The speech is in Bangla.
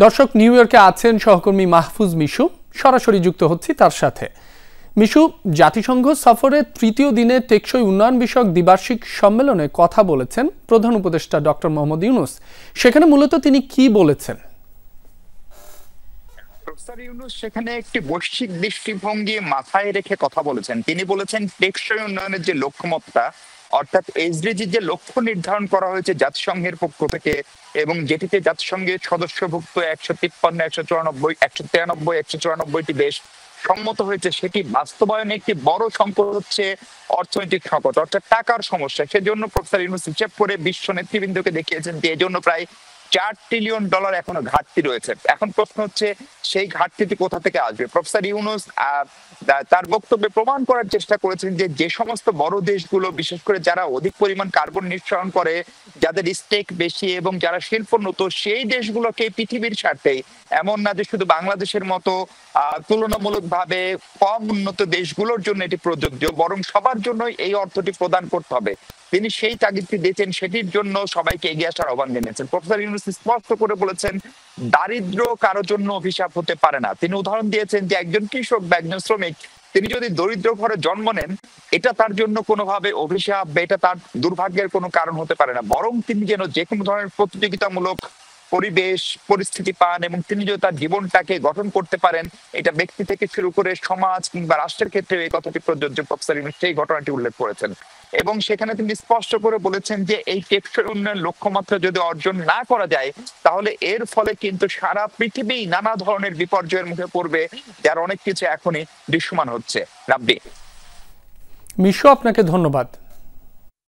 দর্শক, নিউ ইয়র্কে আছেন সহকর্মী মাহফুজ মিশু। সরাসরি যুক্ত হচ্ছি তার সাথে। মিশু, জাতিসংঘ সফরের তৃতীয় দিনে টেকসই উন্নয়ন বিষয়ক দ্বিবার্ষিক সম্মেলনে কথা বলেছেন প্রধান উপদেষ্টা ডক্টর মোহাম্মদ ইউনূস। সেখানে মূলত তিনি কি বলেছেন? প্রফেসর ইউনূস সেখানে একটি বৈশ্বিক দৃষ্টিভঙ্গি মাথায় রেখে কথা বলেছেন। তিনি বলেছেন টেকসই উন্নয়নের যে লক্ষ্যমাত্রা, অর্থাৎ এসডিজি যে লক্ষ্য নির্ধারণ করা হয়েছে জাতিসংঘের পক্ষ থেকে, এবং যেটিতে জাতিসংঘের সদস্যভুক্ত 153, 194, 193, 194টি দেশ সম্মত হয়েছে, সেটি বাস্তবায়নে একটি বড় সংকট হচ্ছে অর্থনৈতিক সংকট, অর্থাৎ টাকার সমস্যা। সেজন্য প্রফেসর ইউনূস হিসেব করে বিশ্ব নেতৃবৃন্দকে দেখিয়েছেন যে এজন্য প্রায় $4 ট্রিলিয়ন এখনো ঘাটতি রয়েছে। এখন প্রশ্ন হচ্ছে সেই ঘাটতিটি কোথা থেকে আসবে? প্রফেসর ইউনূস তার বক্তব্যে প্রমাণ করার চেষ্টা করেছেন যে সমস্ত বড় দেশগুলো, বিশেষ করে যারা অধিক পরিমাণ কার্বন নিঃসরণ করে, যাদের স্টেক বেশি এবং যারা শিল্পোন্নত, সেই দেশগুলোকে পৃথিবীর স্বার্থে, এমন না যে শুধু বাংলাদেশের মতো তুলনামূলকভাবে কম উন্নত দেশগুলোর জন্য এটি প্রযোজ্য, বরং সবার জন্যই এই অর্থটি প্রদান করতে হবে। তিনি সেই তাগিদটি দিয়েছেন, সেটির জন্য সবাইকে এগিয়ে আসার আহ্বান জানিয়েছেন। প্রফেসর ইউনূস স্পষ্ট করে বলেছেন, দারিদ্র কারোর জন্য অভিশাপ হতে পারে না। তিনি উদাহরণ দিয়েছেন যে একজন কৃষক বা একজন শ্রমিক, তিনি যদি দরিদ্র ঘরে জন্ম নেন, এটা তার জন্য কোনোভাবে অভিশাপ বা এটা তার দুর্ভাগ্যের কোনো কারণ হতে পারে না, বরং তিনি যেন যে কোনো ধরনের প্রতিযোগিতামূলক পরিবেশ পরিস্থিতি পান এবং তিনি যদি তার জীবনটাকে গঠন করতে পারেন, এটা ব্যক্তি থেকে শুরু করে সমাজ কিংবা রাষ্ট্রের ক্ষেত্রে এই কথাটি প্রযোজ্য। প্রফেসর ইউনূস সেই ঘটনাটি উল্লেখ করেছেন এবং সেখানে তিনি স্পষ্ট করে বলেছেন যে এই টেকসই উন্নয়ন লক্ষ্যমাত্রা যদি অর্জন না করা যায়, তাহলে এর ফলে কিন্তু সারা পৃথিবী নানা ধরনের বিপর্যয়ের মুখে পড়বে, যার অনেক কিছু এখনই দৃশ্যমান হচ্ছে। রাব্বি। মিশু, আপনাকে ধন্যবাদ।